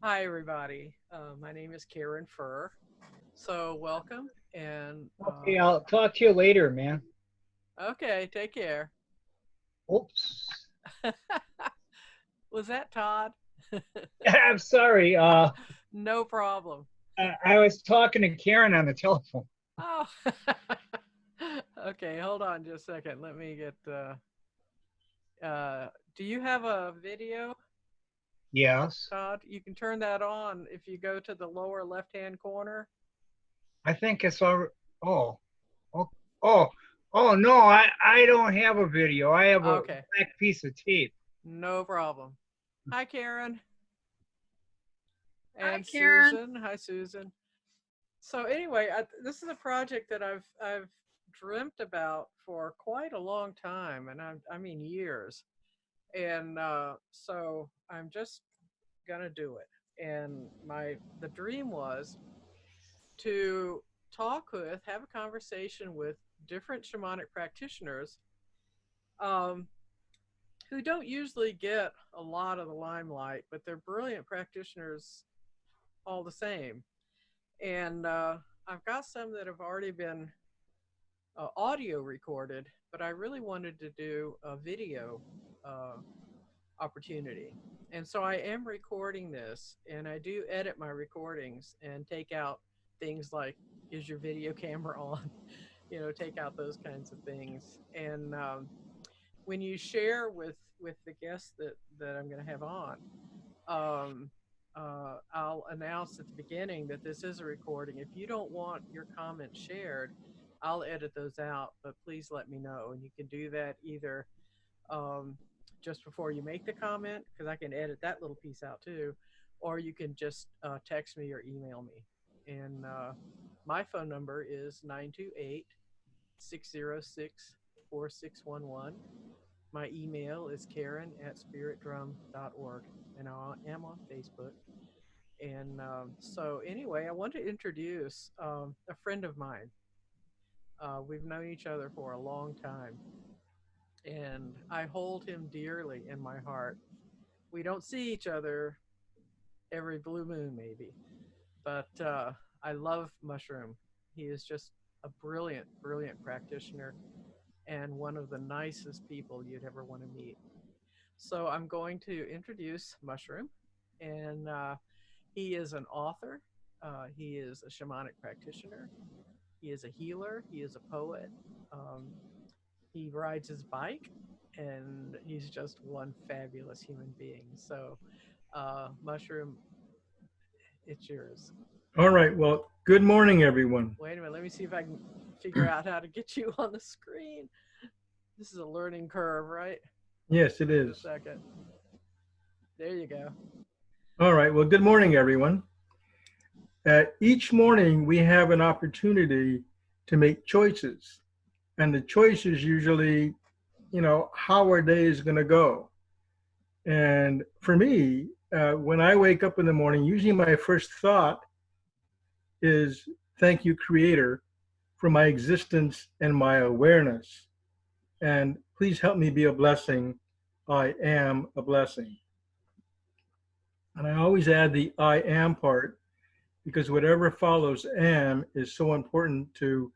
Hi, everybody. My name is Karen Furr. So, welcome. And Okay, I'll talk to you later, man. okay, take care. Oops. Was that Todd? I'm sorry. No problem. I was talking to Karen on the telephone. Oh, okay. Hold on just a second. Let me get. Do you have a video, Yes. Todd? You can turn that on if you go to the lower left-hand corner. I think it's all. Oh, oh, oh, oh no! I don't have a video. I have a Okay, black piece of tape. no problem. Hi, Karen Hi, and Karen. Susan. Hi, Susan. So anyway, this is a project that I've dreamt about for quite a long time, and I mean years. And so I'm just gonna do it. And the dream was to have a conversation with different shamanic practitioners um, who don't usually get a lot of the limelight, but they're brilliant practitioners all the same. And I've got some that have already been audio recorded, but I really wanted to do a video uh, opportunity. And so I am recording this, and I do edit my recordings and take out things like, is your video camera on? Take out those kinds of things. And when you share with the guests that I'm going to have on, um, I'll announce at the beginning that this is a recording. If you don't want your comments shared, I'll edit those out, but please let me know. And you can do that either um, just before you make the comment, because I can edit that little piece out too, or you can just text me or email me. And my phone number is 928-606-4611. My email is karen@spiritdrum.org, and I am on Facebook. And so, anyway, I want to introduce a friend of mine. We've known each other for a long time, and I hold him dearly in my heart. We don't see each other every blue moon, maybe, but I love Mushroom. He is just a brilliant, brilliant practitioner and one of the nicest people you'd ever want to meet. So I'm going to introduce Mushroom, and he is an author. He is a shamanic practitioner. He is a healer. He is a poet. Um, he rides his bike, and he's just one fabulous human being. So, Mushroom, it's yours. All right. Well, good morning, everyone. Wait a minute. Let me see if I can figure out how to get you on the screen. This is a learning curve, right? Yes, it Wait a is. second. There you go. All right. Well, good morning, everyone. Each morning, we have an opportunity to make choices. And the choice is usually, how our day is going to go. And for me, when I wake up in the morning, usually my first thought is, thank you, Creator, for my existence and my awareness. And please help me be a blessing. I am a blessing. And I always add the I am part because whatever follows am is so important to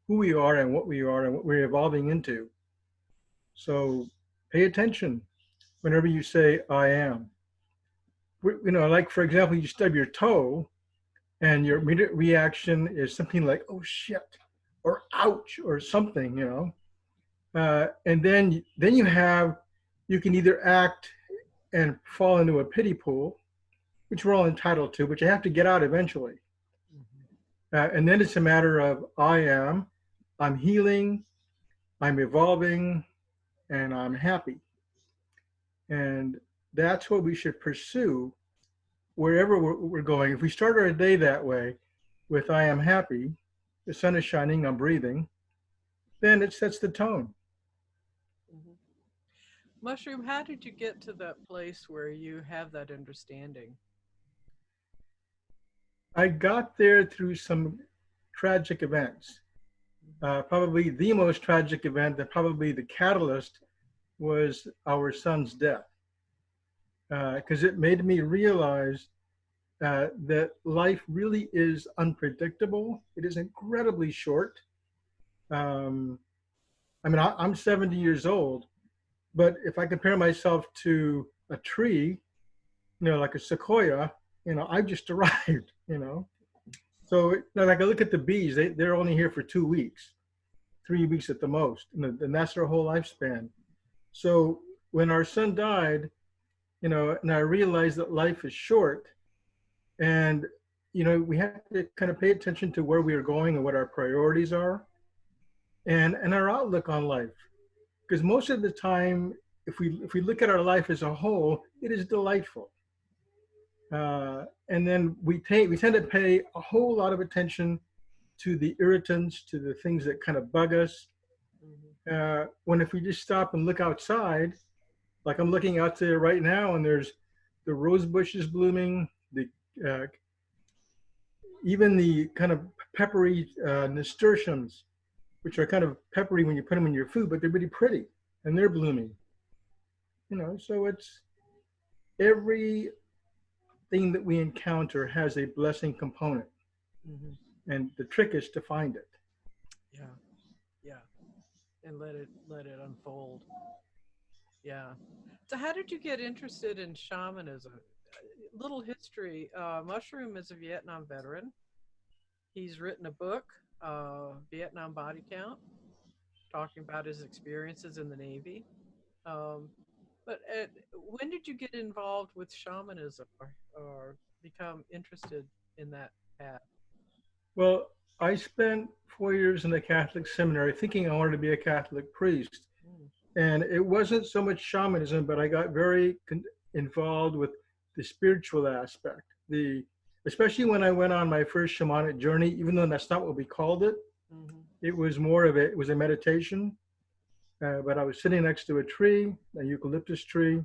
who we are and what we are and what we're evolving into. So pay attention whenever you say I am. Like for example, you stub your toe and your immediate reaction is something like, oh shit, or ouch, or something, and then you can either act and fall into a pity pool, which we're all entitled to, but you have to get out eventually. Mhm. And then it's a matter of I'm healing, I'm evolving, and I'm happy. And that's what we should pursue wherever we're going. If we start our day that way with I am happy, the sun is shining, I'm breathing, then it sets the tone. Mhm. Mushroom, how did you get to that place where you have that understanding? I got there through some tragic events. Mhm. Probably the most tragic event, that probably the catalyst, was our son's death. Because it made me realize that life really is unpredictable. It is incredibly short. Um, I mean, I'm 70 years old, but if I compare myself to a tree, like a sequoia, I've just arrived. So, like I look at the bees, they're only here for 2 weeks, 3 weeks at the most, and that's their whole lifespan. So when our son died, and I realized that life is short, and we have to kind of pay attention to where we are going and what our priorities are, and our outlook on life. Because most of the time, if we look at our life as a whole, it is delightful. And then we tend to pay a whole lot of attention to the irritants, to the things that kind of bug us. When if we just stop and look outside, like I'm looking out there right now, and there's the rose bushes blooming, the even the kind of peppery nasturtiums, which are kind of peppery when you put them in your food, but they're really pretty and they're blooming. So it's everything that we encounter has a blessing component, and the trick is to find it. Yeah, yeah, and let it unfold. Yeah. So, how did you get interested in shamanism? Little history. Mushroom is a Vietnam veteran. He's written a book, Vietnam Body Count, talking about his experiences in the Navy. Um, but when did you get involved with shamanism, or become interested in that path? Well, I spent 4 years in the Catholic seminary thinking I wanted to be a Catholic priest. Mm. And it wasn't so much shamanism, but I got very involved with the spiritual aspect. Especially when I went on my first shamanic journey, even though that's not what we called it, it was more of it was a meditation. But I was sitting next to a tree, a eucalyptus tree,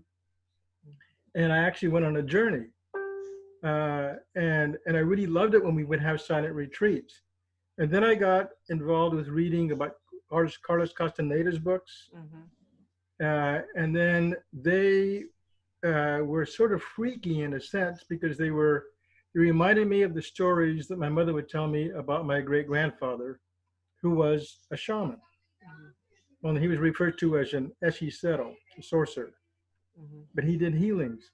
and I actually went on a journey. And I really loved it when we would have silent retreats. And then I got involved with reading about Carlos Castaneda's books. And then they were sort of freaky in a sense, because they reminded me of the stories that my mother would tell me about my great grandfather, who was a shaman. Well, he was referred to as an hechicero, a sorcerer, but he did healings.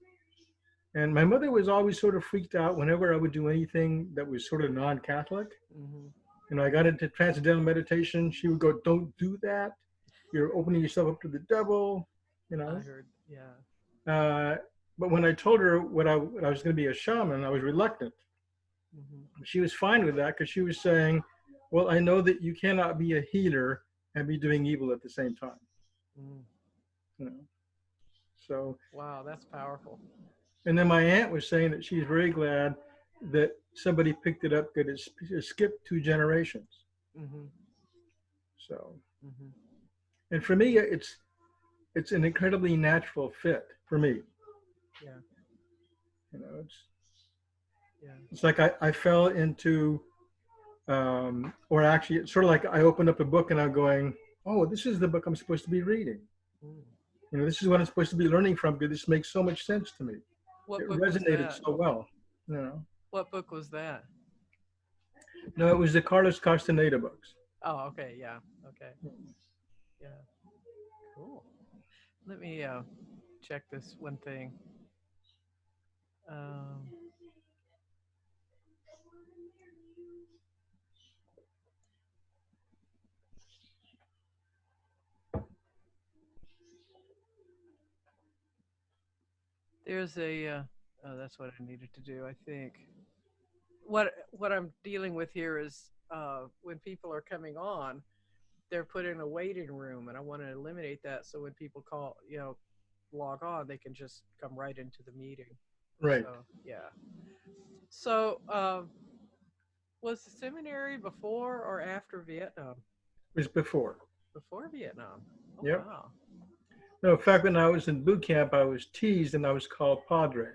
And my mother was always sort of freaked out whenever I would do anything that was sort of non-Catholic. I got into transcendental meditation. She would go, "Don't do that. You're opening yourself up to the devil." I heard, yeah. But when I told her what I was going to be a shaman, I was reluctant. She was fine with that, because she was saying, "Well, I know that you cannot be a healer and be doing evil at the same time." So. Wow, that's powerful. And then my aunt was saying that she's very glad that somebody picked it up, because it skipped 2 generations. So. And for me, it's an incredibly natural fit for me. Yeah. It's like I fell into, or actually, it's sort of like I opened up a book and I'm going, "Oh, this is the book I'm supposed to be reading. This is what I'm supposed to be learning from, because this makes so much sense to me." It resonated so well. What book was that? No, it was the Carlos Castaneda books. Oh, okay, yeah, okay, yeah, cool. Let me check this one thing. There's oh, that's what I needed to do, I think. What I'm dealing with here is when people are coming on, they're put in a waiting room, and I want to eliminate that, so when people call, log on, they can just come right into the meeting. Right. So, yeah. So, was the seminary before or after Vietnam? It was before. Before Vietnam. Oh, yep. Wow. No, in fact, when I was in boot camp, I was teased and I was called Padre.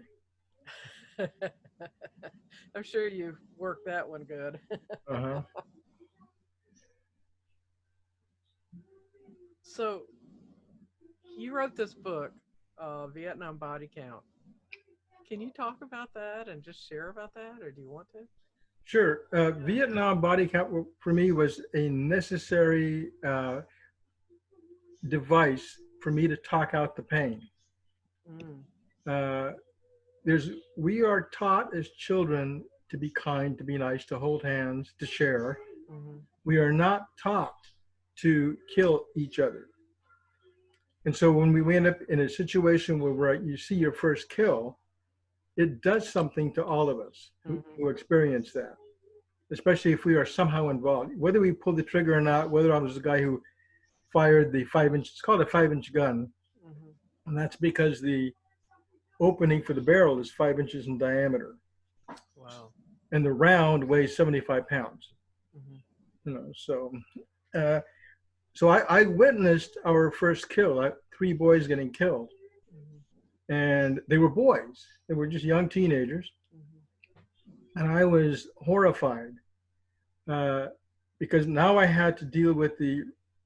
I'm sure you worked that one good. So, you wrote this book, Vietnam Body Count. can you talk about that and just share about that, or do you want to? Sure. Vietnam body count for me was a necessary device for me to talk out the pain. Mm, Uh, we are taught as children to be kind, to be nice, to hold hands, to share. mm-hmm. We are not taught to kill each other. And so when we end up in a situation where you see your first kill, it does something to all of us who experience that, especially if we are somehow involved, whether we pull the trigger or not, whether I was the guy who fired the 5-inch, it's called a 5-inch gun. Mm-hmm. And that's because the opening for the barrel is 5 inches in diameter. Wow. And the round weighs 75 pounds. Mm-hmm. So I witnessed our first kill, 3 boys getting killed. Mm-hmm. And they were boys. They were just young teenagers. Mm-hmm. And I was horrified because now I had to deal with the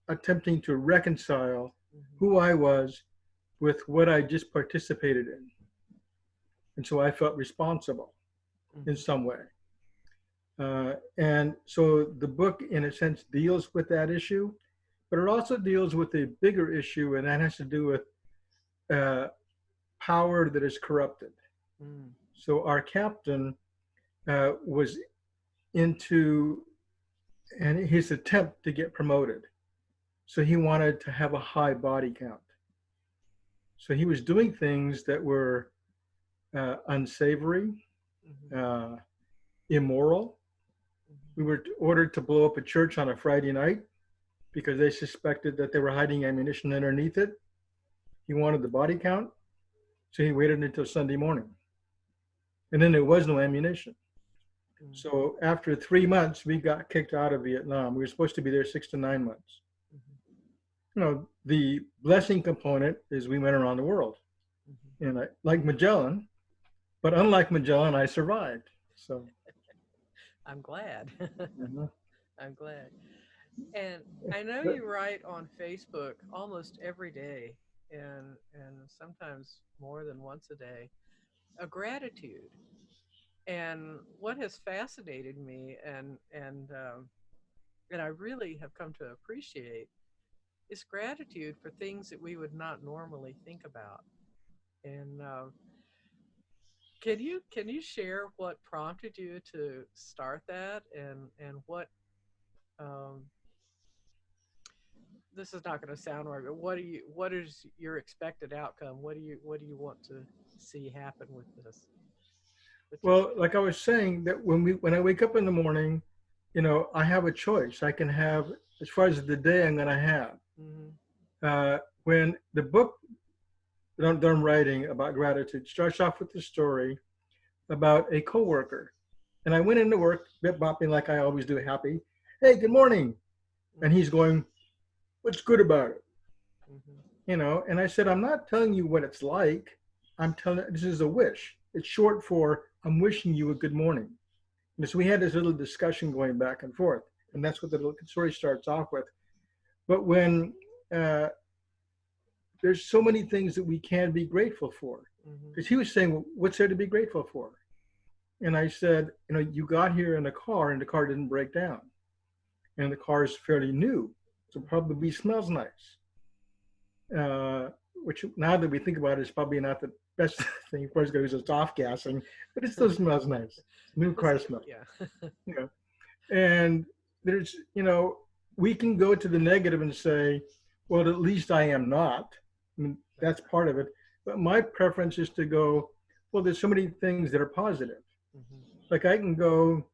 attempting to reconcile who I was with what I just participated in. And so I felt responsible in some way. And so the book, in a sense, deals with that issue, but it also deals with a bigger issue, and that has to do with power that is corrupted. Mm. So our captain was into and his attempt to get promoted. So he wanted to have a high body count. So he was doing things that were unsavory, immoral. We were ordered to blow up a church on a Friday night because they suspected that they were hiding ammunition underneath it. He wanted the body count, so he waited until Sunday morning. And then there was no ammunition. So after 3 months, we got kicked out of Vietnam. We were supposed to be there 6 to 9 months. The blessing component is we went around the world. And I, like Magellan, but unlike Magellan, I survived. So I'm glad. I'm glad. And I know you write on Facebook almost every day, and sometimes more than once a day, a gratitude. And what has fascinated me, and I really have come to appreciate, is gratitude for things that we would not normally think about. And can you share what prompted you to start that, and what um, this is not going to sound right, but what is your expected outcome? What do you want to see happen with this? Well, like I was saying, that when I wake up in the morning, I have a choice. I can have, as far as the day I'm going to have. When the book that I'm writing about gratitude starts off with the story about a coworker, and I went into work bit bopping like I always do, happy. Hey, good morning, and he's going, "What's good about it?" And I said, "I'm not telling you what it's like. I'm telling. This is a wish. It's short for I'm wishing you a good morning." And so we had this little discussion going back and forth, and that's what the little story starts off with. But when there's so many things that we can be grateful for, because he was saying, well, "What's there to be grateful for?" And I said, "You got here in a car, and the car didn't break down, and the car is fairly new, so probably smells nice." Which now that we think about it, is probably not the best thing. Of course, goes is off gassing, but it still smells nice. New car smell. Yeah. And there's, we can go to the negative and say, well, at least I am not. I mean, that's part of it. But my preference is to go, well, there's so many things that are positive. Like I can go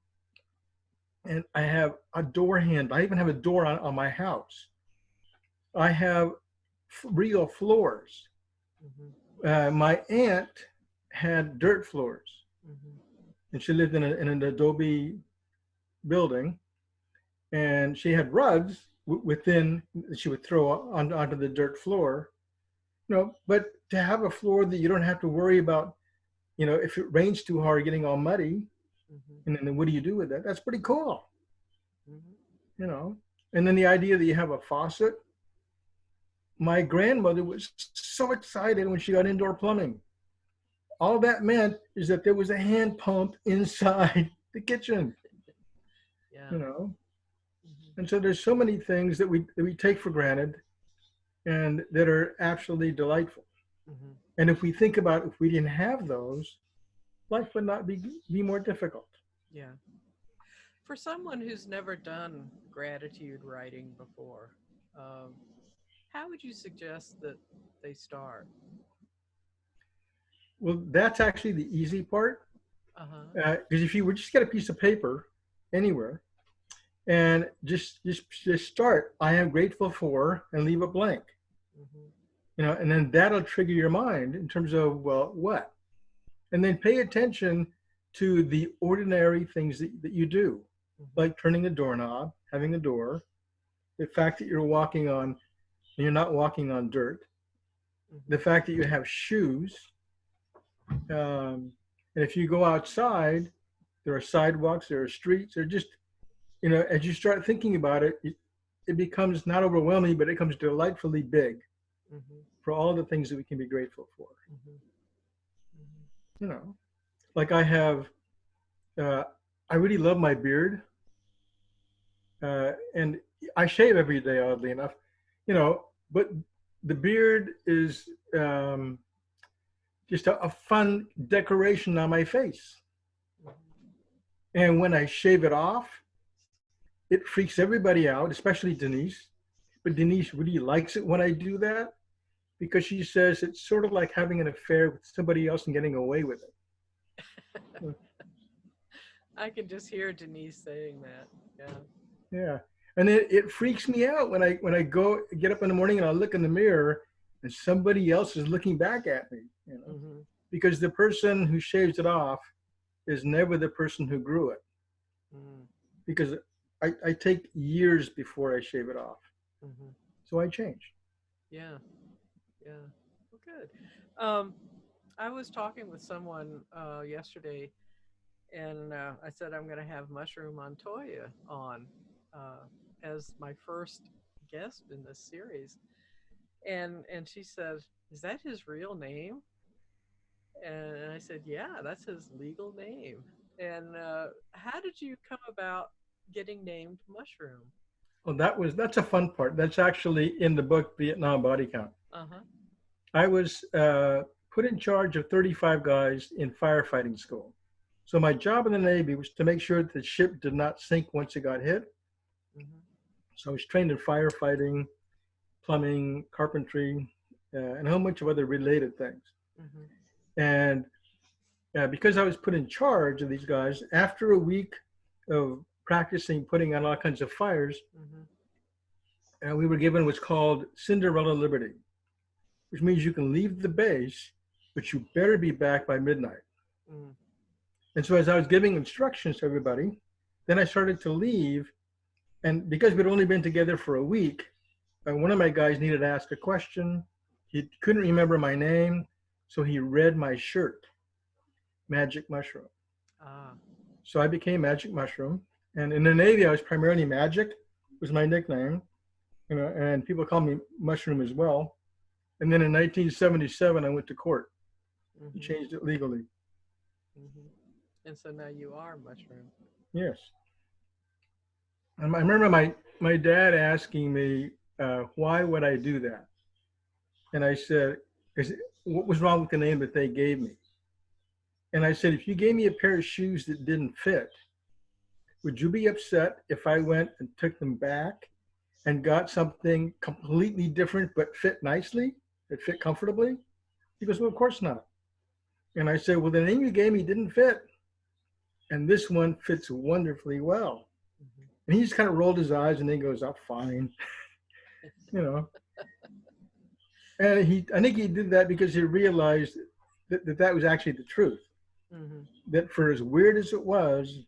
and I have a door handle. I even have a door on my house. I have real floors. My aunt had dirt floors, and she lived in an adobe building, and she had rugs within that she would throw onto the dirt floor. But to have a floor that you don't have to worry about, if it rains too hard, getting all muddy, and then what do you do with that? That's pretty cool. And then the idea that you have a faucet. My grandmother was so excited when she got indoor plumbing. all that meant is that there was a hand pump inside the kitchen, Yeah. you know. Mhm. And so there's so many things that we take for granted and that are absolutely delightful. Mhm. And if we think about if we didn't have those, life would not be more difficult. Yeah. For someone who's never done gratitude writing before, um, how would you suggest that they start? Well, that's actually the easy part. Uh huh. Because if you would just get a piece of paper anywhere and just start, I am grateful for, and leave it blank, Mhm. and then that'll trigger your mind in terms of, well, what? And then pay attention to the ordinary things that you do, Mhm. like turning a doorknob, having a door, the fact that you're walking on, and you're not walking on dirt, the Mhm. fact that you have shoes. And if you go outside, there are sidewalks, there are streets, there are just, as you start thinking about it, it becomes not overwhelming, but it becomes delightfully big Mhm. for all the things that we can be grateful for. Mhm. Mhm. You know, like uh, I really love my beard, and I shave every day, oddly enough, but the beard is just a fun decoration on my face. Mhm. And when I shave it off, it freaks everybody out, especially Denise. But Denise really likes it when I do that because she says it's sort of like having an affair with somebody else and getting away with it. I can just hear Denise saying that. Yeah. Yeah. And it freaks me out when I go get up in the morning and I look in the mirror and somebody else is looking back at me, Mhm. because the person who shaves it off is never the person who grew it, Mhm. because I take years before I shave it off. Mhm. So I change. Yeah. Yeah. Well, good. Um, I was talking with someone yesterday, and I said I'm going to have Mushroom Montoya on uh, as my first guest in this series, and she said, "Is that his real name?" And I said, "Yeah, that's his legal name." And how did you come about getting named Mushroom? Well, that's a fun part. That's actually in the book Vietnam Body Count. Uh huh. I was put in charge of 35 guys in firefighting school. So my job in the Navy was to make sure that the ship did not sink once it got hit. Mhm. So I was trained in firefighting, plumbing, carpentry, and a whole bunch of other related things. Mhm. And because I was put in charge of these guys, after a week of practicing putting on all kinds of fires, Mhm. we were given what's called Cinderella Liberty, which means you can leave the base, but you better be back by midnight. Mhm. And so as I was giving instructions to everybody, then I started to leave. And because we'd only been together for a week, one of my guys needed to ask a question. He couldn't remember my name, so he read my shirt, Magic Mushroom. Ah. So I became Magic Mushroom. And in the Navy, I was primarily Magic, was my nickname, and people call me Mushroom as well. And then in 1977, I went to court and Mhm. changed it legally. Mhm. And so now you are Mushroom. Yes. And I remember my dad asking me, why would I do that? And I said, what was wrong with the name that they gave me? And I said, if you gave me a pair of shoes that didn't fit, would you be upset if I went and took them back and got something completely different but fit nicely, that fit comfortably? He goes, well, of course not. And I said, well, the name you gave me didn't fit. And this one fits wonderfully well. Mhm. And he just kind of rolled his eyes and then goes, oh, fine. you know. And I think he did that because he realized that was actually the truth. Mhm. That for as weird as it was,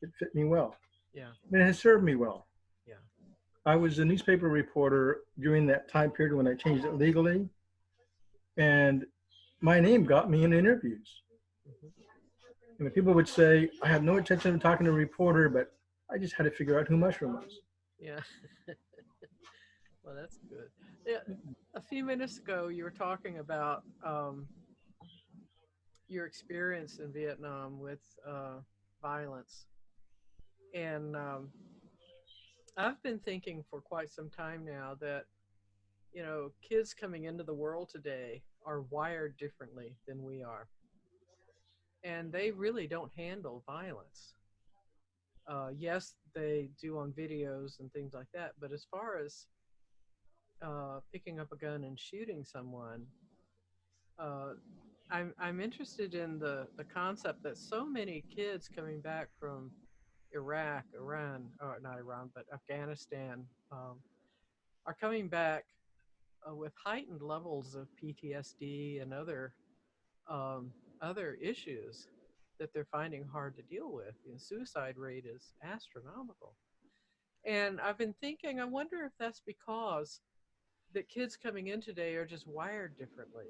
it fit me well. Yeah. And it has served me well. Yeah. I was a newspaper reporter during that time period when I changed it legally, and my name got me in interviews. Mhm. And people would say, I had no intention of talking to a reporter, but I just had to figure out who Mushroom was. Yeah. Well, that's good. Yeah. A few minutes ago, you were talking about your experience in Vietnam with violence. And I've been thinking for quite some time now that, kids coming into the world today are wired differently than we are. And they really don't handle violence. Yes, they do on videos and things like that. But as far as picking up a gun and shooting someone, uh, I'm interested in the concept that so many kids coming back from Iraq, Iran, or not Iran, but Afghanistan, are coming back with heightened levels of PTSD and um, other issues that they're finding hard to deal with. The suicide rate is astronomical. And I've been thinking, I wonder if that's because the kids coming in today are just wired differently.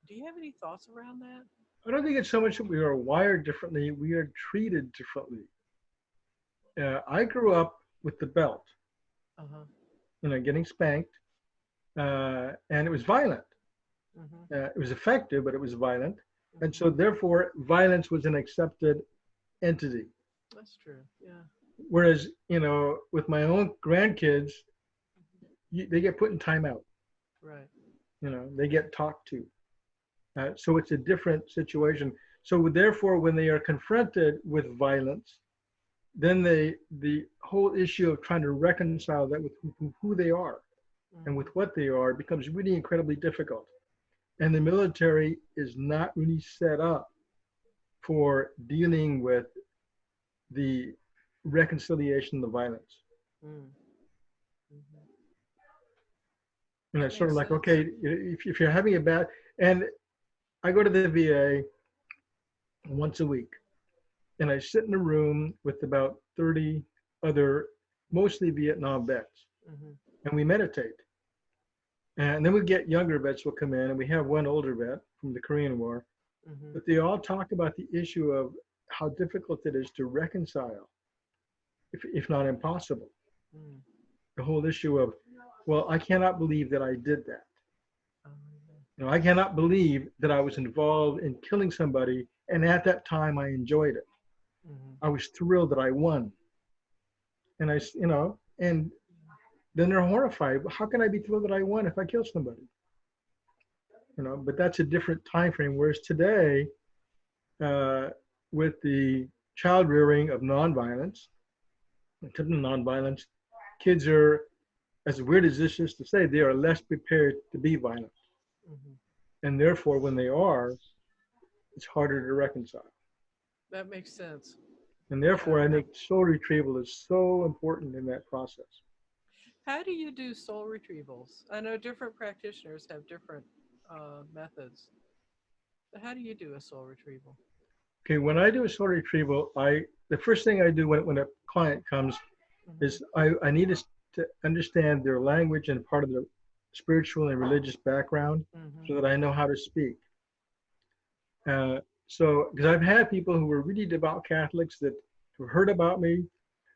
Do you have any thoughts around that? I don't think it's so much that we are wired differently, we are treated differently. I grew up with the belt, Uh-huh. getting spanked, and it was violent. Mm-hmm. It was effective, but it was violent. And Mm-hmm. so therefore, violence was an accepted entity. That's true. Yeah. Whereas, with my own grandkids, they get put in timeout. Right. They get talked to. So it's a different situation. So therefore, when they are confronted with violence, then the whole issue of trying to reconcile that with who they are and with what they are becomes really incredibly difficult. And the military is not really set up for dealing with the reconciliation of the violence. Mm-hmm. Mm-hmm. And That it's sort of makes like, sense. okay, if you're having a bad, and I go to the VA once a week, and I sit in a room with about 30 other, mostly Vietnam vets, Mm-hmm. and we meditate. And then we get younger vets will come in, and we have one older vet from the Korean War, Mm-hmm. but they all talk about the issue of how difficult it is to reconcile, if not impossible. Mm. The whole issue of, well, I cannot believe that I did that. Oh, I cannot believe that I was involved in killing somebody, and at that time I enjoyed it. yeah. Mm-hmm. I was thrilled that I won. And and then they're horrified. How can I be thrilled that I won if I kill somebody? But that's a different time frame. Whereas today, uh, with the child rearing of nonviolence, typical nonviolence, kids are, as weird as this is to say, they are less prepared to be violent. Mm-hmm. And therefore, when they are, it's harder to reconcile. That makes sense. And therefore, Uh, I think soul retrieval is so important in that process. how do you do soul retrievals? I know different practitioners have different methods. But how do you do a soul retrieval? Okay, when I do a soul retrieval, the first thing I do when a client comes Mm-hmm. is I need to understand their language and part of the spiritual and religious background Mm-hmm. so that I know how to speak. So, because I've had people who were really devout Catholics that have heard about me,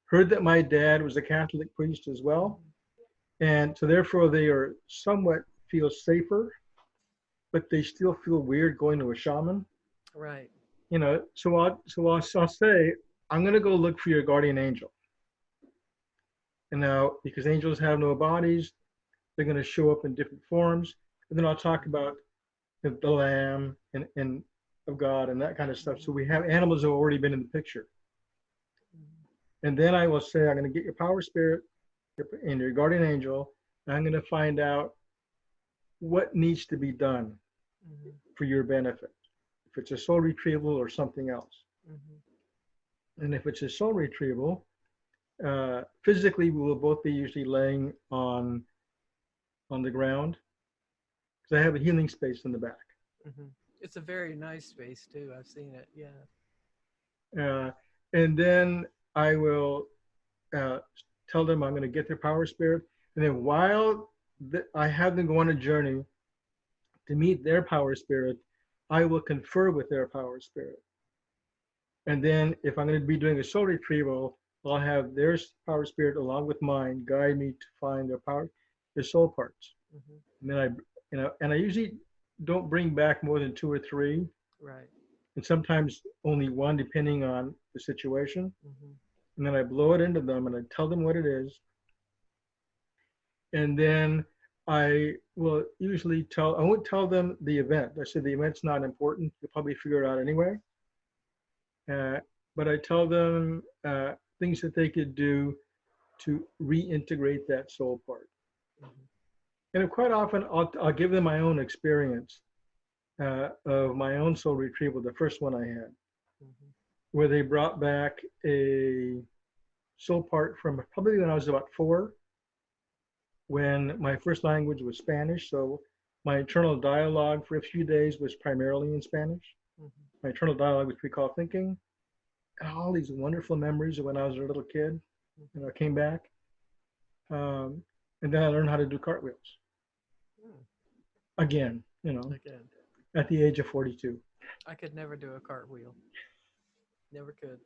heard that my dad was a Catholic priest as well, and so therefore they are somewhat feel safer, but they still feel weird going to a shaman. Right. So I'll say, I'm going to go look for your guardian angel. And now, because angels have no bodies, they're going to show up in different forms. And then I'll talk about the lamb and of God and that kind of stuff. So we have animals that have already been in the picture. And then I will say, I'm going to get your power spirit and your guardian angel. And I'm going to find out what needs to be done Mm-hmm. for your benefit. If it's a soul retrieval or something else. Mm-hmm. And if it's a soul retrieval, physically we will both be usually laying on the ground because I have a healing space in the back. Mm-hmm. It's a very nice space too. I've seen it. Yeah. And then I will tell them I'm going to get their power spirit. And then while I have them go on a journey to meet their power spirit, I will confer with their power spirit. And then if I'm going to be doing a soul retrieval, I'll have their power spirit along with mine guide me to find their soul parts. Mm-hmm. And then I usually don't bring back more than 2 or 3. Right. and sometimes only one depending on the situation. Mm-hmm. And then I blow it into them and I tell them what it is. And then I will usually I won't tell them the event. I said the event's not important. You'll probably figure it out anyway. But I tell them things that they could do to reintegrate that soul part. Mm-hmm. And quite often I'll give them my own experience of my own soul retrieval, the first one I had, Mm-hmm. where they brought back a soul part from probably when I was about 4, when my first language was Spanish. So my internal dialogue for a few days was primarily in Spanish. Mm-hmm. My internal dialogue, which we call thinking, and all these wonderful memories of when I was a little kid, came back. And then I learned how to do cartwheels. Again, Again, at the age of 42. I could never do a cartwheel. Never could.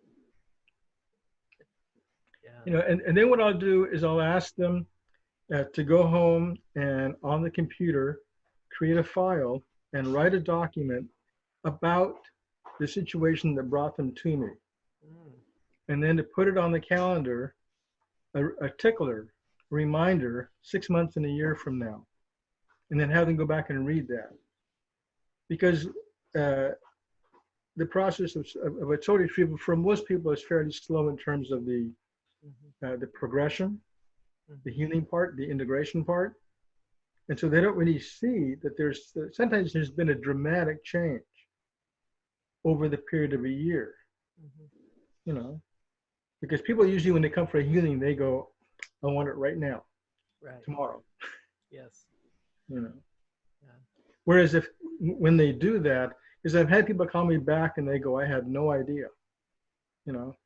Yeah. And then what I'll do is I'll ask them to go home and on the computer create a file and write a document about the situation that brought them to me. Mm. And then to put it on the calendar, a tickler reminder 6 months and a year from now. And then have them go back and read that. Because the process of a soul retrieval for most people is fairly slow in terms of the progression, the healing part, the integration part. And so they don't really see that sometimes there's been a dramatic change over the period of a year, because people usually, when they come for a healing, they go, I want it right now, right, tomorrow. Yes. Yeah. Whereas when they do that, is I've had people call me back and they go, I had no idea,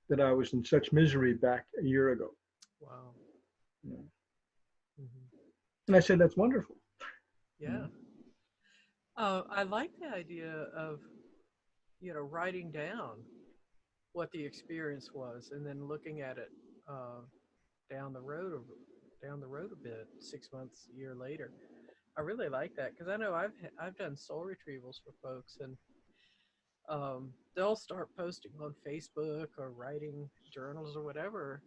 that I was in such misery back a year ago. Wow. Yeah. Mm-hmm. And I said, that's wonderful. Yeah. I like the idea of, writing down what the experience was and then looking at it down the road a bit, 6 months, a year later. I really like that because I know I've done soul retrievals for folks, and they'll start posting on Facebook or writing journals or whatever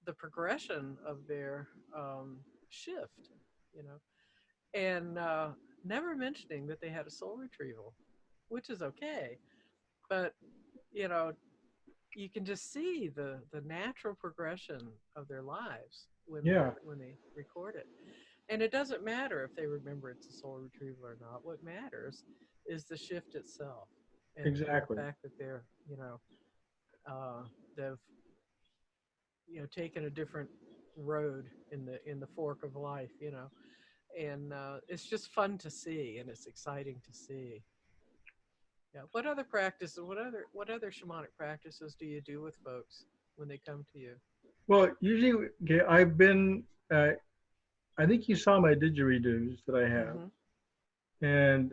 the progression of their shift, and never mentioning that they had a soul retrieval, which is okay, but you can just see the natural progression of their lives when they record it. And it doesn't matter if they remember it's a soul retrieval or not. What matters is the shift itself, and Exactly. the fact that they're they've taken a different road in the fork of life, and it's just fun to see, and it's exciting to see. Yeah. What other practices? What other shamanic practices do you do with folks when they come to you? Well, usually I've been. I think you saw my didgeridoos that I have, and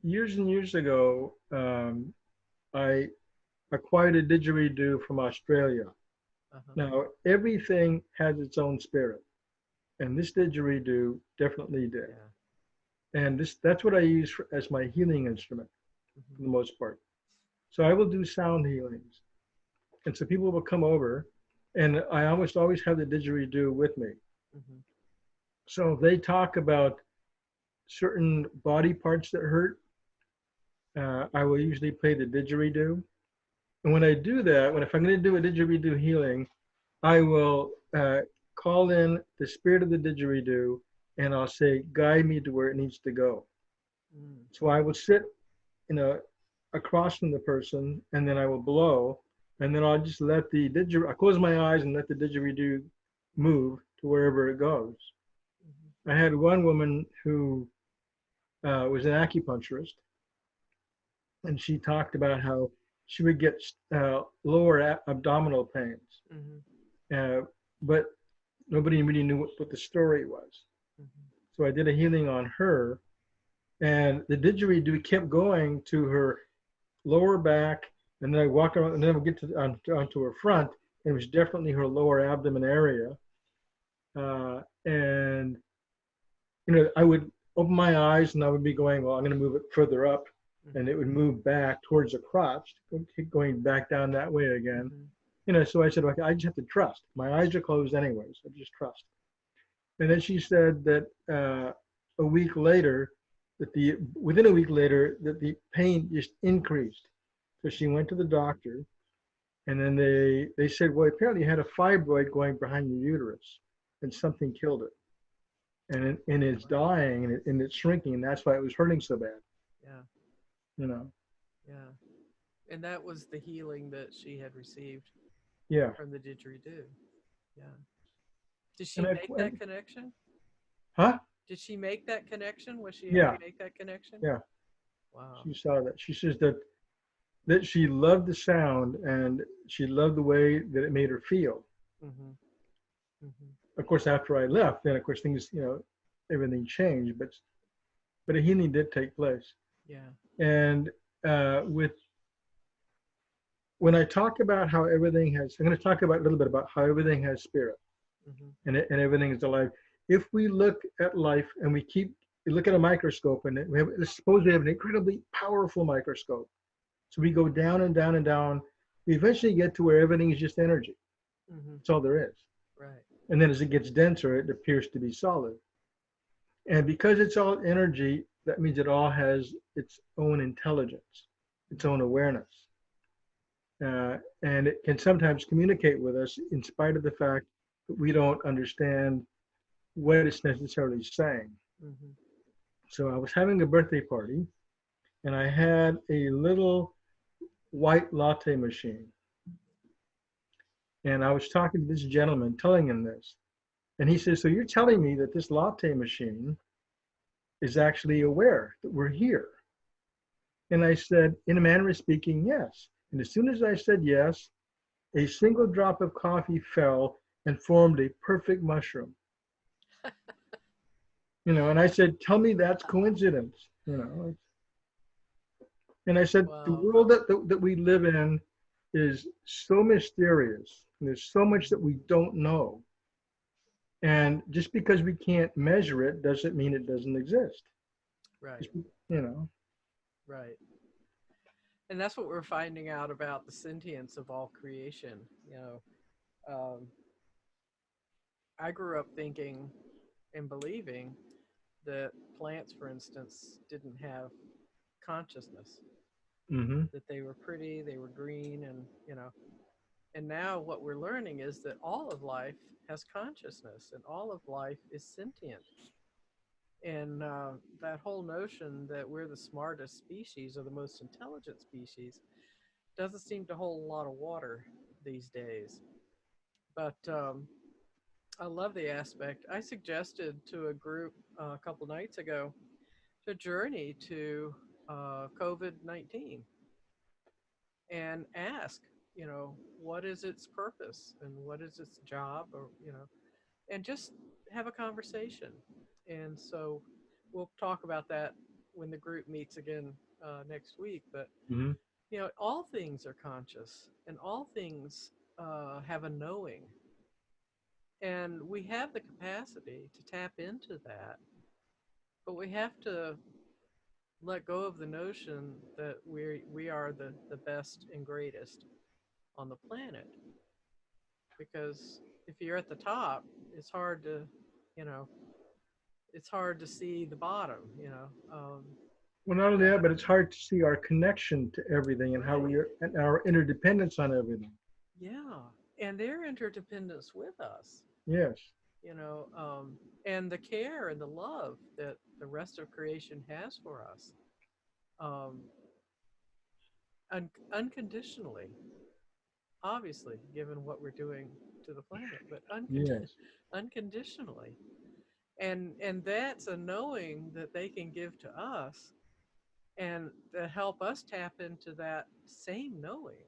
years ago, I acquired a didgeridoo from Australia. Now everything has its own spirit, and this didgeridoo definitely did. Yeah. And that's what I use as my healing instrument for the most part. So I will do sound healings, and so people will come over, and I almost always have the didgeridoo with me. So if they talk about certain body parts that hurt, I will usually play the didgeridoo. And when I do that, if I'm going to do a didgeridoo healing, I will call in the spirit of the didgeridoo, and I'll say, guide me to where it needs to go. So I will sit, across from the person, and then I will blow, and then I'll just let I close my eyes and let the didgeridoo move to wherever it goes. I had one woman who was an acupuncturist, and she talked about how she would get lower abdominal pains, but nobody really knew what the story was. So I did a healing on her, and the didgeridoo kept going to her lower back, and then I walk around, and then we get onto her front, and it was definitely her lower abdomen area. And I would open my eyes, and I would be going, well, I'm going to move it further up. and it would move back towards the crotch, keep going back down that way again. Mhm. You know, so I said, okay, I just have to trust. My eyes are closed anyway, so just trust. And then she said that a week later, within a week later, that the pain just increased. So she went to the doctor, and then they said, well, apparently you had a fibroid going behind your uterus, and something killed it, and it's dying, and it's shrinking, and that's why it was hurting so bad. Yeah. You know. Yeah. And that was the healing that she had received Yeah. from the didgeridoo. Yeah. Did she And make that connection? Huh? Did she make that connection? Was she able Yeah. to make that connection? Yeah. Wow. She saw that. She says that she loved the sound and she loved the way that it made her feel. Mm-hmm. Mm-hmm. Of course, after I left, then of course things, you know, everything changed, but a healing did take place. Yeah. And with when I talk about how everything has, I'm going to talk about a little bit about how everything has spirit, Mm-hmm. and everything is alive. If we look at life and we look at a microscope, and let's suppose we have an incredibly powerful microscope. So we go down and down and down. We eventually get to where everything is just energy. Mm-hmm. That's all there is. Right. And then as it gets denser, it appears to be solid. And because it's all energy, that means it all has its own intelligence, its own awareness. And it can sometimes communicate with us in spite of the fact that we don't understand what it's necessarily saying. Mm-hmm. So I was having a birthday party, and I had a little white latte machine. And I was talking to this gentleman, telling him this. And he says, so you're telling me that this latte machine is actually aware that we're here? And I said, in a manner of speaking, yes. And as soon as I said yes, a single drop of coffee fell and formed a perfect mushroom. You know, and I said, tell me that's coincidence, you know. And I said, the Wow. world that we live in is so mysterious. And there's so much that we don't know. And just because we can't measure it doesn't mean it doesn't exist. Right. Just, you know. Right. And that's what we're finding out about the sentience of all creation. You know, I grew up thinking and believing that plants, for instance, didn't have consciousness, Mm-hmm. that they were pretty, they were green, and, you know, and now what we're learning is that all of life has consciousness and all of life is sentient. And that whole notion that we're the smartest species or the most intelligent species doesn't seem to hold a lot of water these days. But I love the aspect. I suggested to a group a couple nights ago to journey to COVID-19 and ask, you know, what is its purpose and what is its job, or, you know, and just have a conversation. And so we'll talk about that when the group meets again next week. But, Mm-hmm. you know, all things are conscious and all things have a knowing. And we have the capacity to tap into that, but we have to let go of the notion that we are the best and greatest on the planet. Because if you're at the top, it's hard to, you know, it's hard to see the bottom, you know. Well, not only that, but it's hard to see our connection to everything and how Right. we are, and our interdependence on everything. Yeah. And their interdependence with us, Yes. you know, and the care and the love that the rest of creation has for us, um, unconditionally, obviously, given what we're doing to the planet, but Yes. unconditionally. And that's a knowing that they can give to us and to help us tap into that same knowing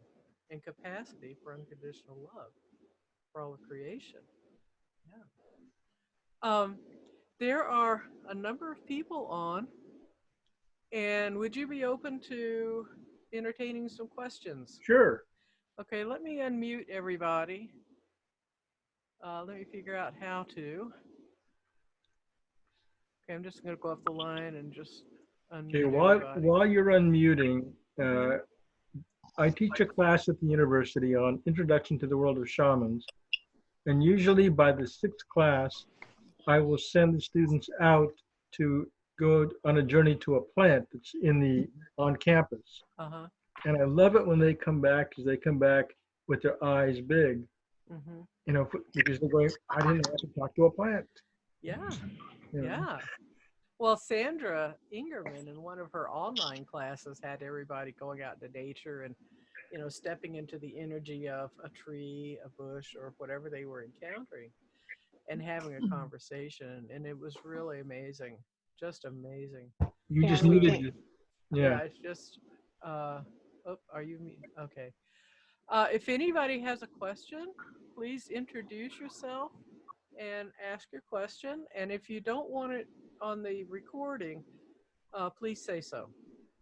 and capacity for unconditional love for all of creation. Yeah. Um, there are a number of people on, and would you be open to entertaining some questions? Sure. Okay, let me unmute everybody. Let me figure out how to. Okay, I'm just going to go off the line and just Okay, unmute everybody. while you're unmuting, I teach a class at the university on Introduction to the World of Shamans. And usually by the 6th class, I will send the students out to go on a journey to a plant that's on campus. Uh-huh. And I love it when they come back, because they come back with their eyes big, you know, because they're going, I didn't have to talk to a plant. Yeah. You know? Yeah. Well, Sandra Ingerman in one of her online classes had everybody going out into nature and, you know, stepping into the energy of a tree, a bush, or whatever they were encountering and having a conversation. And it was really amazing. Just amazing. You just needed to, Yeah, it's just, oh, are you me? Okay. If anybody has a question, please introduce yourself and ask your question. And if you don't want it on the recording, please say so,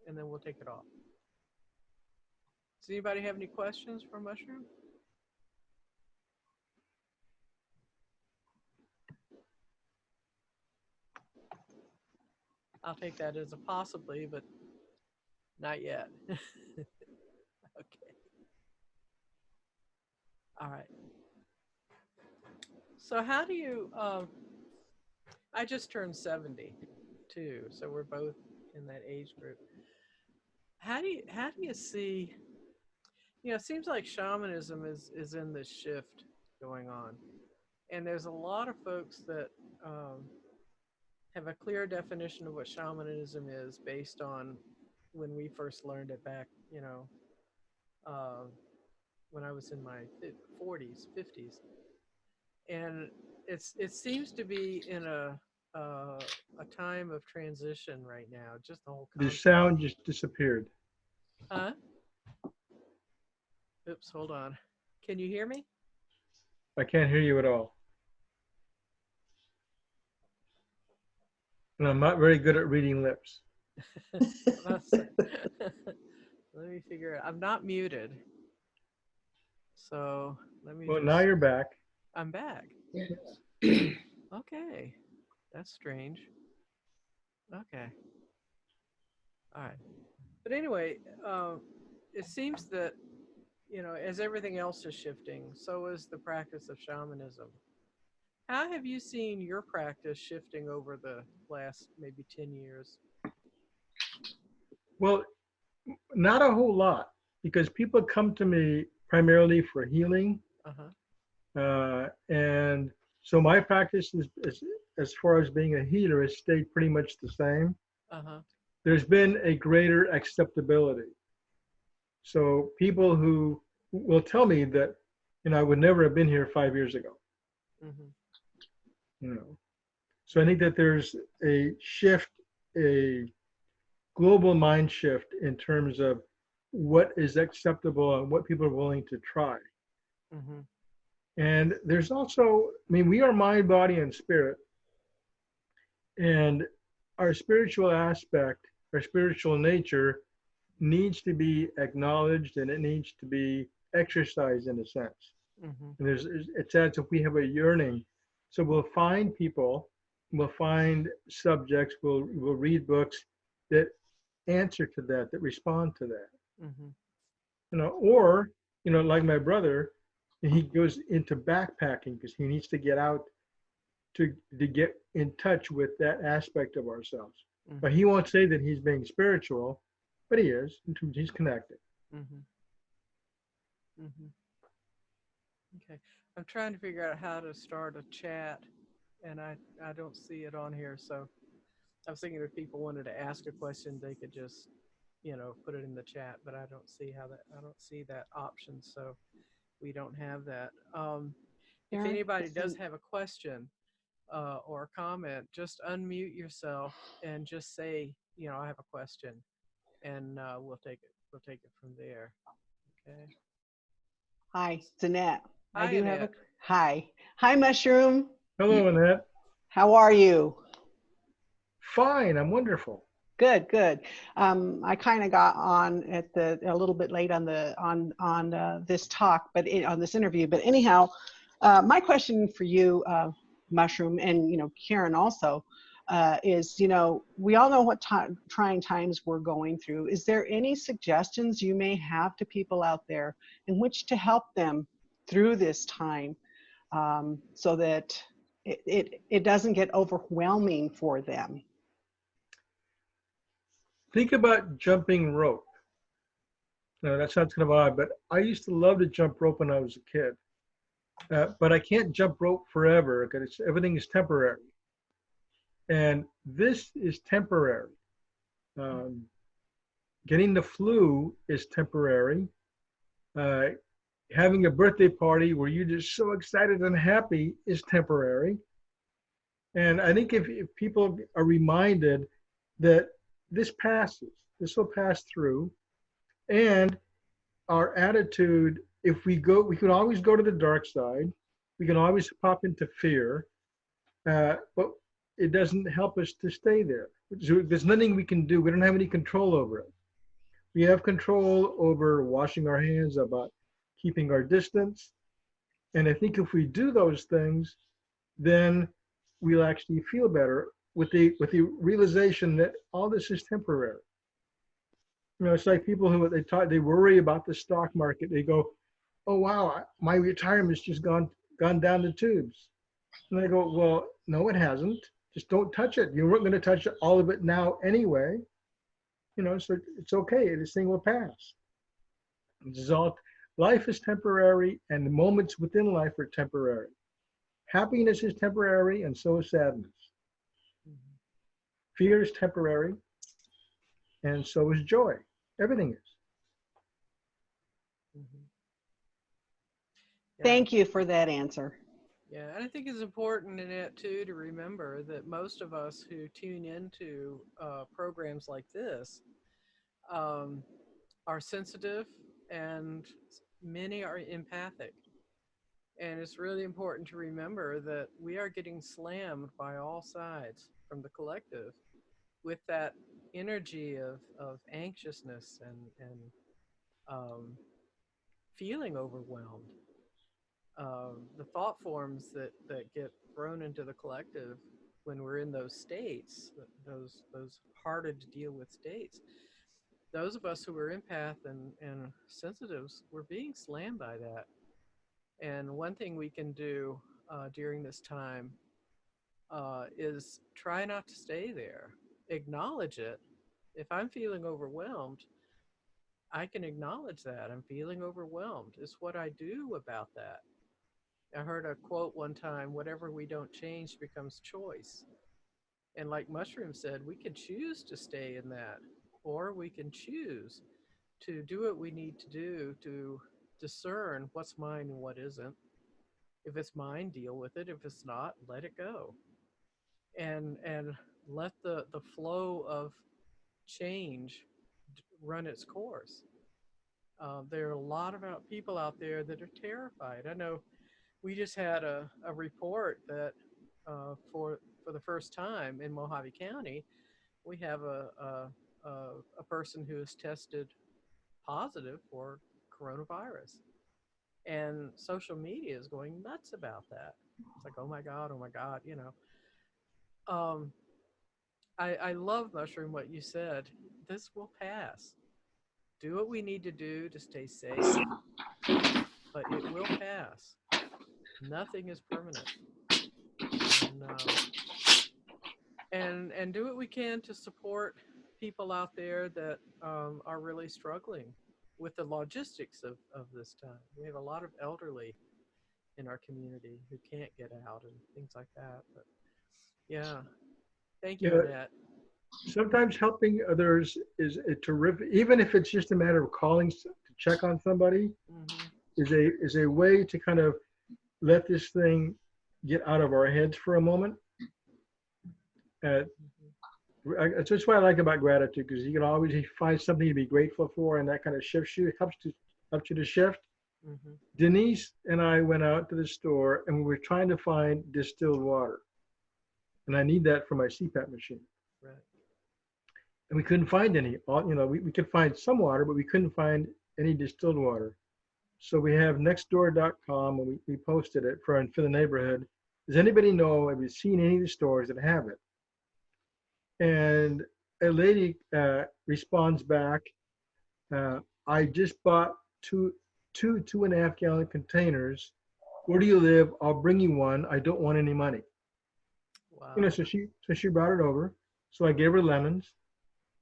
and then we'll take it off. Does anybody have any questions for Mushroom? I'll take that as a possibly, but not yet. Okay. All right. So how do you, I just turned 70 too, so we're both in that age group. How do you see, you know, it seems like shamanism is in this shift going on. And there's a lot of folks that have a clear definition of what shamanism is based on when we first learned it back, you know, when I was in my 40s, 50s. And it seems to be in a time of transition right now. Just the whole concept. The sound just disappeared. Huh? Oops, hold on. Can you hear me? I can't hear you at all. And I'm not very good at reading lips. Let me figure it. I'm not muted. So let me. Well, now you're back. I'm back. Okay. That's strange. Okay. All right. But anyway, it seems that, you know, as everything else is shifting, so is the practice of shamanism. How have you seen your practice shifting over the last maybe 10 years? Well, not a whole lot, because people come to me primarily for healing. And so my practice is, as far as being a healer, has stayed pretty much the same. There's been a greater acceptability. So people who will tell me that, you know, I would never have been here 5 years ago. You know, so I think that there's a shift, a global mind shift in terms of what is acceptable and what people are willing to try. And there's also, I mean, we are mind, body, and spirit. And our spiritual aspect, our spiritual nature needs to be acknowledged, and it needs to be exercised in a sense. And it's as if we have a yearning. So we'll find people, we'll find subjects, we'll read books that answer to that, that respond to that. You know, or, you know, like my brother, he goes into backpacking because he needs to get out to get in touch with that aspect of ourselves. But he won't say that he's being spiritual, but he is. He's connected. Okay. I'm trying to figure out how to start a chat, and I don't see it on here. So I was thinking if people wanted to ask a question, they could just, you know, put it in the chat, but I don't see that option. So we don't have that. If anybody does have a question or a comment, just unmute yourself and just say, you know, I have a question, and we'll take it from there. Okay. Hi, it's Annette. Hi, Annette. Hi, Mushroom. Hello, Annette. How are you? Fine, I'm wonderful. Good. I kind of got on at a little bit late on this talk, but on this interview. But anyhow, my question for you, Mushroom, and you know, Karen also, is, you know, we all know what trying times we're going through. Is there any suggestions you may have to people out there in which to help them through this time, so that it doesn't get overwhelming for them? Think about jumping rope. Now, that sounds kind of odd, but I used to love to jump rope when I was a kid. But I can't jump rope forever because everything is temporary. And this is temporary. Getting the flu is temporary. Having a birthday party where you're just so excited and happy is temporary. And I think if people are reminded that this passes, this will pass through, and our attitude, if we can always go to the dark side, we can always pop into fear, but it doesn't help us to stay there. There's nothing we can do. We don't have any control over it. We have control over washing our hands, about keeping our distance. And I think if we do those things, then we'll actually feel better with the realization that all this is temporary. You know, it's like people who they worry about the stock market. They go, "Oh wow, my retirement's just gone down the tubes." And I go, "Well, no, it hasn't. Just don't touch it. You weren't going to touch all of it now anyway. You know, so it's okay. This thing will pass." This is all. Life is temporary, and the moments within life are temporary. Happiness is temporary, and so is sadness. Fear is temporary, and so is joy. Everything is. Yeah. Thank you for that answer. Yeah, and I think it's important in it too to remember that most of us who tune into programs like this are sensitive, and many are empathic. And it's really important to remember that we are getting slammed by all sides from the collective with that energy of anxiousness and feeling overwhelmed. The thought forms that get thrown into the collective when we're in those states, those harder to deal with states, those of us who are empath and sensitives, we're being slammed by that. And one thing we can do during this time is try not to stay there. Acknowledge it. If I'm feeling overwhelmed, I can acknowledge that. I'm feeling overwhelmed. It's what I do about that. I heard a quote one time, whatever we don't change becomes choice. And like Mushroom said, we can choose to stay in that, or we can choose to do what we need to do to discern what's mine and what isn't. If it's mine, deal with it. If it's not, let it go. And let the flow of change run its course. There are a lot of people out there that are terrified. I know we just had a report that for the first time in Mojave County, we have a person who has tested positive for coronavirus. And social media is going nuts about that. It's like, oh my God, you know. I love, Mushroom, what you said. This will pass. Do what we need to do to stay safe, but it will pass. Nothing is permanent. And do what we can to support people out there that are really struggling with the logistics of this time. We have a lot of elderly in our community who can't get out and things like that. But yeah, thank you, Annette. Sometimes helping others is a terrific, even if it's just a matter of calling to check on somebody, is a way to kind of let this thing get out of our heads for a moment. That's what I like about gratitude, because you can always find something to be grateful for, and that kind of shifts you, helps you to shift. Denise and I went out to the store, and we were trying to find distilled water, and I need that for my CPAP machine. Right. And we couldn't find any. You know, we could find some water, but we couldn't find any distilled water. So we have nextdoor.com, and we posted it for the neighborhood. Does anybody know, have you seen any of the stores that have it? And a lady responds back, I just bought two 2.5 gallon containers. Where do you live? I'll bring you one. I don't want any money. You know, Wow. so she brought it over. So I gave her lemons,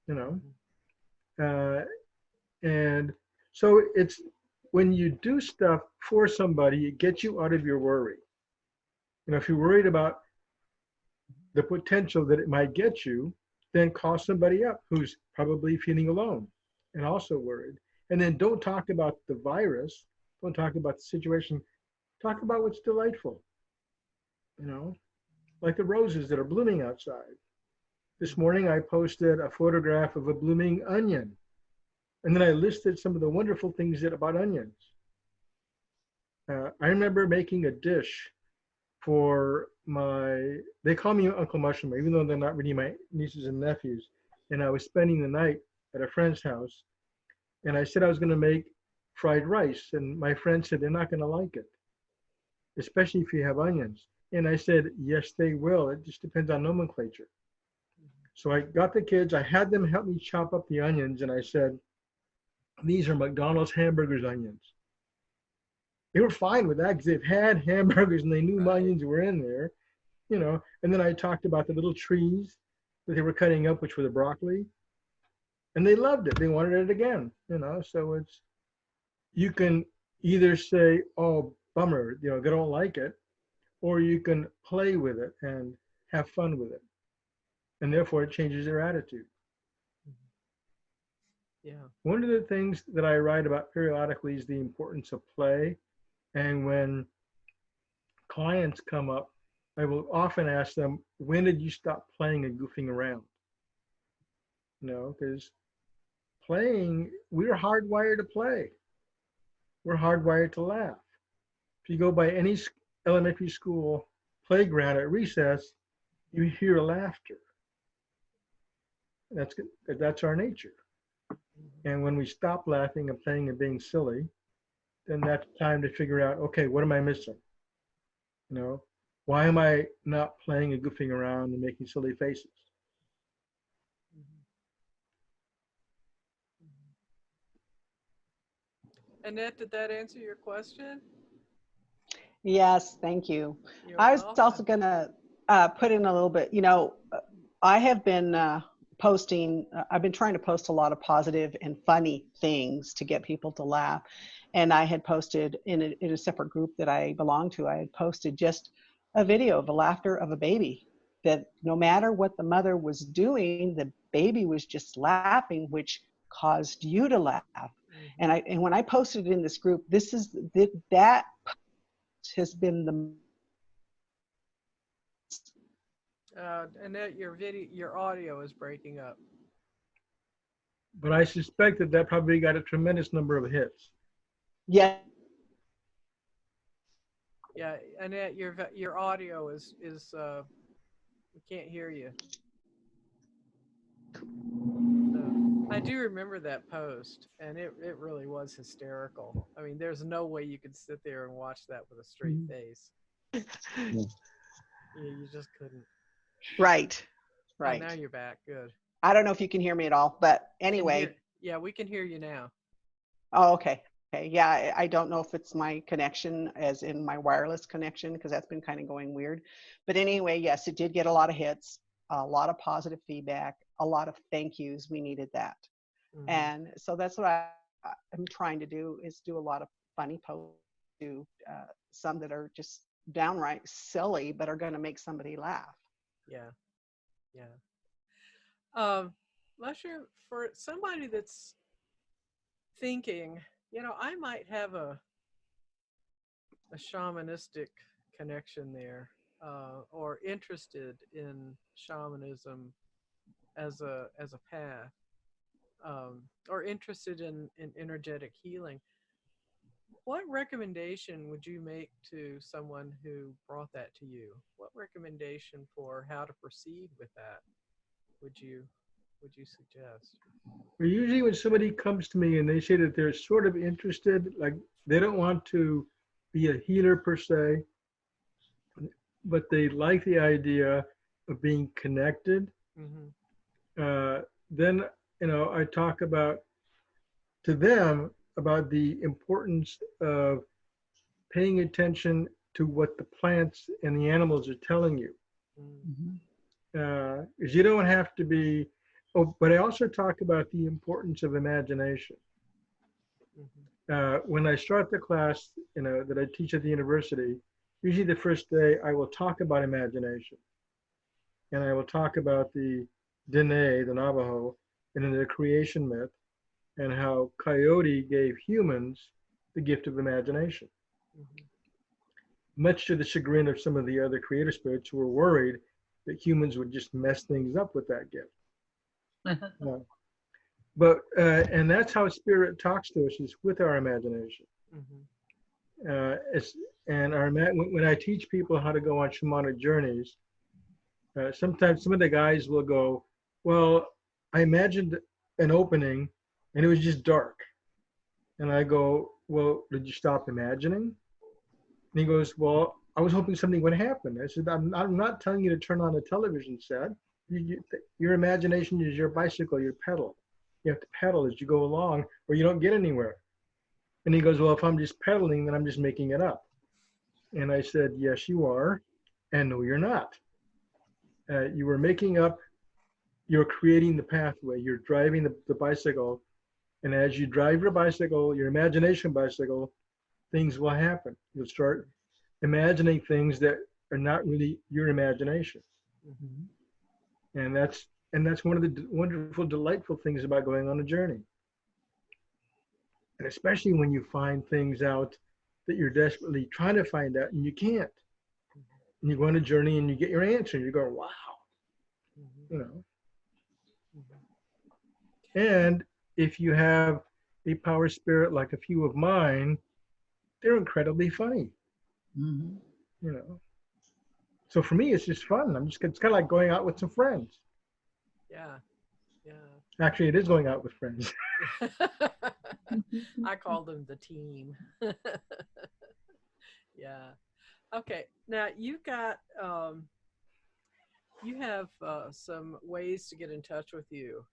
you know, and so it's when you do stuff for somebody, it gets you out of your worry. You know, if you're worried about the potential that it might get you, then call somebody up who's probably feeling alone and also worried. And then don't talk about the virus. Don't talk about the situation. Talk about what's delightful, you know, like the roses that are blooming outside. This morning I posted a photograph of a blooming onion. And then I listed some of the wonderful things about onions. I remember making a dish for they call me Uncle Mushroom, even though they're not really my nieces and nephews. And I was spending the night at a friend's house. And I said I was going to make fried rice. And my friend said, they're not going to like it, especially if you have onions. And I said, yes, they will. It just depends on nomenclature. So I got the kids, I had them help me chop up the onions. And I said, these are McDonald's hamburgers onions. They were fine with that because they've had hamburgers and they knew Right. onions were in there, you know. And then I talked about the little trees that they were cutting up, which were the broccoli. And they loved it. They wanted it again, you know. So it's, you can either say, oh, bummer, you know, they don't like it, or you can play with it and have fun with it. And therefore it changes their attitude. Yeah. One of the things that I write about periodically is the importance of play. And when clients come up, I will often ask them, when did you stop playing and goofing around? You know, because playing, we're hardwired to play. We're hardwired to laugh. If you go by any elementary school playground at recess, you hear laughter. That's our nature. And when we stop laughing and playing and being silly, then that's time to figure out, okay, what am I missing? You know, why am I not playing and goofing around and making silly faces? Annette, did that answer your question? Yes, thank you. You're I was welcome. also going to put in a little bit, you know, I have been posting, I've been trying to post a lot of positive and funny things to get people to laugh. And I had posted in a separate group that I belong to, I had posted just a video of the laughter of a baby, that no matter what the mother was doing, the baby was just laughing, which caused you to laugh. And when I posted it in this group, that has been the Annette, your audio is breaking up. But I suspect that probably got a tremendous number of hits. yeah. Yeah, Annette, your audio is we can't hear you. I do remember that post, and it really was hysterical. I mean, there's no way you could sit there and watch that with a straight face. Yeah, you just couldn't. Right. Oh, Right. now you're back. Good. I don't know if you can hear me at all, but anyway. Yeah, we can hear you now. Oh, okay. Okay. Yeah, I don't know if it's my connection, as in my wireless connection, because that's been kind of going weird. But anyway, yes, it did get a lot of hits, a lot of positive feedback, a lot of thank yous. We needed that. And so that's what I'm trying to do, is do a lot of funny posts, do some that are just downright silly, but are going to make somebody laugh. Yeah. Yeah. Mushroom, for somebody that's thinking, you know, I might have a shamanistic connection there, or interested in shamanism as a path, or interested in energetic healing. What recommendation would you make to someone who brought that to you? What recommendation for how to proceed with that would you suggest? Well, usually when somebody comes to me and they say that they're sort of interested, like they don't want to be a healer per se, but they like the idea of being connected. then, I talk to them about the importance of paying attention to what the plants and the animals are telling you. Mhm. Because you don't have to be, oh, but I also talk about the importance of imagination. When I start the class, that I teach at the university, usually the first day I will talk about imagination. And I will talk about the Dene, the Navajo, and then the creation myth, and how Coyote gave humans the gift of imagination, much to the chagrin of some of the other creator spirits who were worried that humans would just mess things up with that gift. And that's how spirit talks to us, is with our imagination. When I teach people how to go on shamanic journeys, sometimes some of the guys will go, well, I imagined an opening and it was just dark. And I go, well, did you stop imagining? And he goes, well, I was hoping something would happen. I said, I'm not telling you to turn on a television set. Your imagination is your bicycle, your pedal. You have to pedal as you go along or you don't get anywhere. And he goes, well, if I'm just pedaling, then I'm just making it up. And I said, yes, you are. And no, you're not. You were making up, you're creating the pathway, you're driving the bicycle. And as you drive your bicycle, your imagination bicycle, things will happen. You'll start imagining things that are not really your imagination. And that's one of the wonderful, delightful things about going on a journey. And especially when you find things out that you're desperately trying to find out and you can't. And you go on a journey and you get your answer and you go, wow. And if you have a power spirit like a few of mine, they're incredibly funny. So for me, it's just fun. It's kind of like going out with some friends. Yeah. Actually, it is going out with friends. I call them the team. Yeah. Okay. Now you've got, you have some ways to get in touch with you.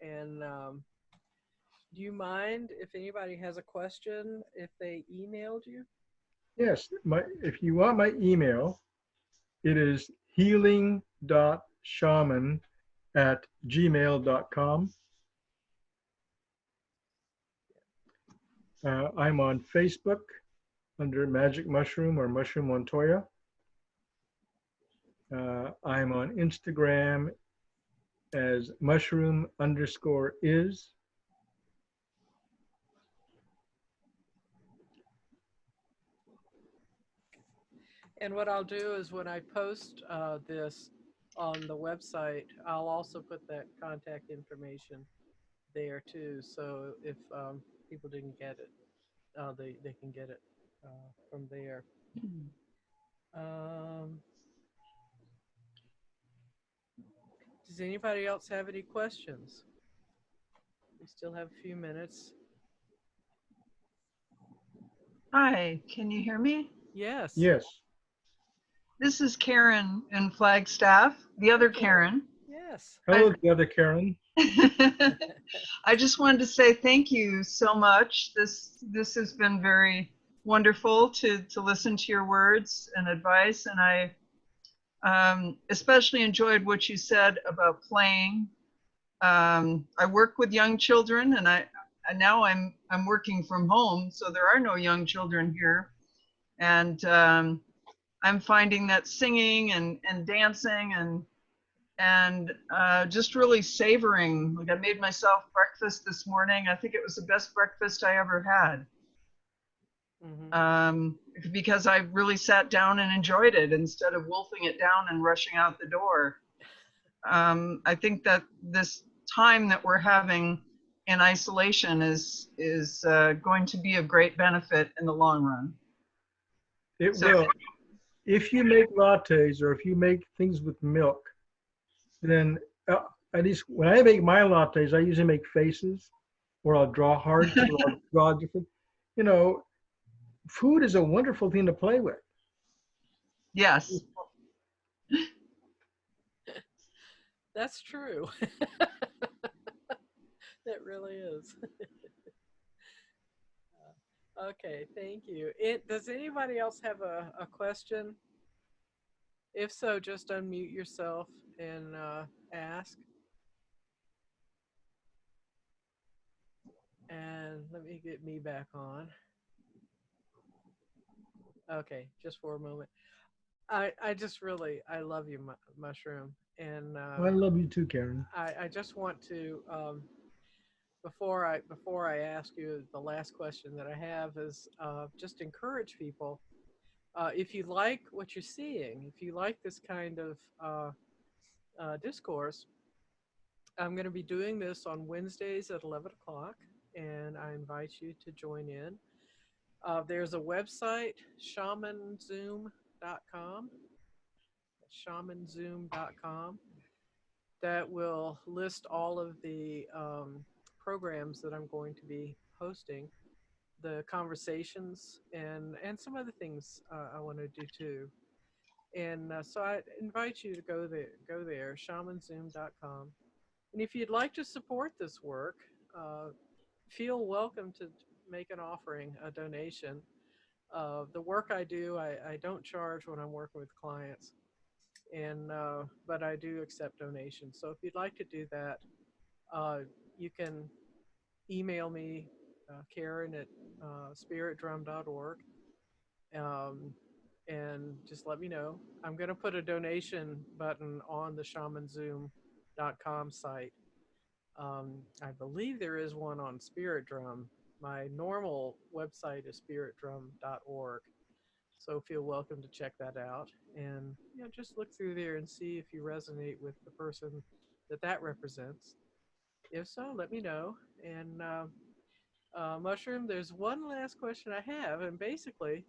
And do you mind if anybody has a question, if they emailed you? Yes. If you want my email, it is healing.shaman@gmail.com. I'm on Facebook under Magic Mushroom or Mushroom Montoya. I'm on Instagram as mushroom_is. And what I'll do is when I post this on the website, I'll also put that contact information there too. So if people didn't get it, they can get it from there. Does anybody else have any questions? We still have a few minutes. Hi, can you hear me? Yes. Yes. This is Karen in Flagstaff, the other Karen. Yes. Hello, the other Karen. I just wanted to say thank you so much. This has been very wonderful to listen to your words and advice, and I especially enjoyed what you said about playing. I work with young children, and now I'm working from home, so there are no young children here, and I'm finding that singing and dancing and just really savoring. Like, I made myself breakfast this morning. I think it was the best breakfast I ever had. Because I really sat down and enjoyed it instead of wolfing it down and rushing out the door. I think that this time that we're having in isolation is going to be of great benefit in the long run. It will. If you make lattes or if you make things with milk, then at least when I make my lattes, I usually make faces, or I'll draw hearts, or I'll draw different. Food is a wonderful thing to play with. Yes. That's true. It really is. Okay, thank you. Does anybody else have a question? If so, just unmute yourself and ask. And let me get me back on. Okay, just for a moment. I just really, I love you, Mushroom. And Well, I love you too, Karen. I just want to, before I ask you, the last question that I have is just encourage people. If you like what you're seeing, if you like this kind of discourse, I'm going to be doing this on Wednesdays at 11 o'clock, and I invite you to join in. There's a website, shamanzoom.com, shamanzoom.com, that will list all of the programs that I'm going to be hosting, the conversations, and some other things I want to do too. And so I invite you to go there, shamanzoom.com. And if you'd like to support this work, feel welcome to make an offering, a donation. The work I do, I don't charge when I'm working with clients, and but I do accept donations. So if you'd like to do that, you can email me, Karen at spiritdrum.org, and just let me know. I'm going to put a donation button on the shamanzoom.com site. I believe there is one on Spirit Drum. My normal website is spiritdrum.org. So feel welcome to check that out. And just look through there and see if you resonate with the person that represents. If so, let me know. And Mushroom, there's one last question I have. And basically,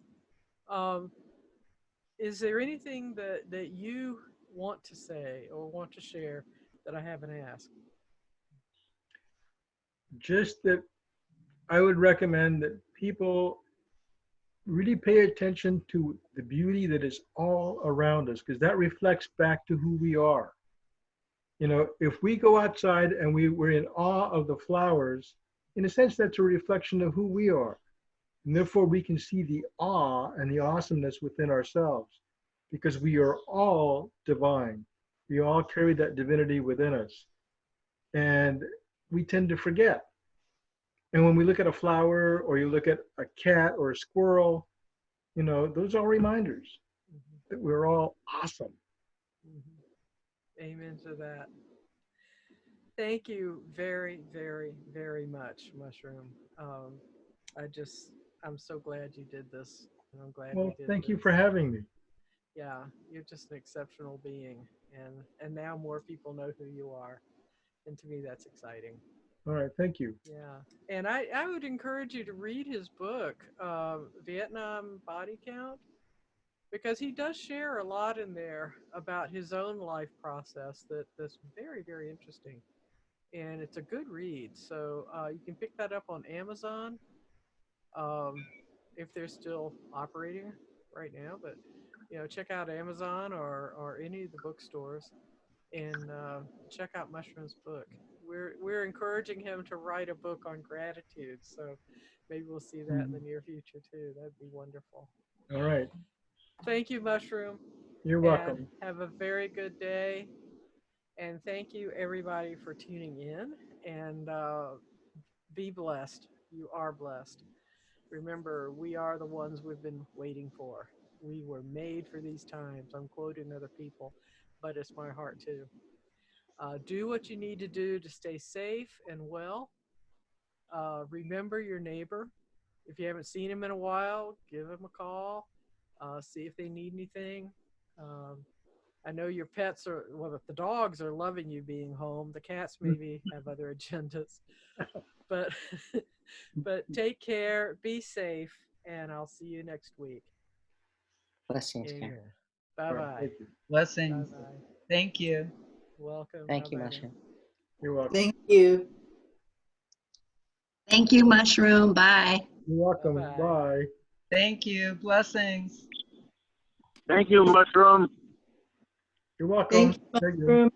is there anything that you want to say or want to share that I haven't asked? Just that I would recommend that people really pay attention to the beauty that is all around us, because that reflects back to who we are. You know, if we go outside and we're in awe of the flowers, in a sense, that's a reflection of who we are. And therefore, we can see the awe and the awesomeness within ourselves, because we are all divine. We all carry that divinity within us. And we tend to forget. And when we look at a flower, or you look at a cat or a squirrel, you know, those are reminders that we're all awesome. Amen to that. Thank you very, very, very much, Mushroom. I'm so glad you did this. And I'm glad we did thank you this. for having me. Yeah, you're just an exceptional being. And now more people know who you are. And to me, that's exciting. All right, thank you. Yeah, and I would encourage you to read his book, Vietnam Body Count, because he does share a lot in there about his own life process that's very, very interesting. And it's a good read. So you can pick that up on Amazon, if they're still operating right now. But check out Amazon or any of the bookstores, and check out Mushroom's book. We're encouraging him to write a book on gratitude. So maybe we'll see that in the near future too. That'd be wonderful. All right. Thank you, Mushroom. You're welcome. And have a very good day. And thank you, everybody, for tuning in. And be blessed. You are blessed. Remember, we are the ones we've been waiting for. We were made for these times. I'm quoting other people, but it's my heart too. Do what you need to do to stay safe and well. Remember your neighbor. If you haven't seen him in a while, give him a call. See if they need anything. I know your pets the dogs are loving you being home. The cats maybe have other agendas. But take care, be safe, and I'll see you next week. Blessings. Bye-bye. Right, Blessings. Bye-bye. Thank you. Welcome. Thank you, Bye-bye. Mushroom. You're welcome. Thank you. Thank you, Mushroom. Bye. You're welcome. Bye-bye. Bye. Thank you. Blessings. Thank you, Mushroom. You're welcome. Thank you, Mushroom.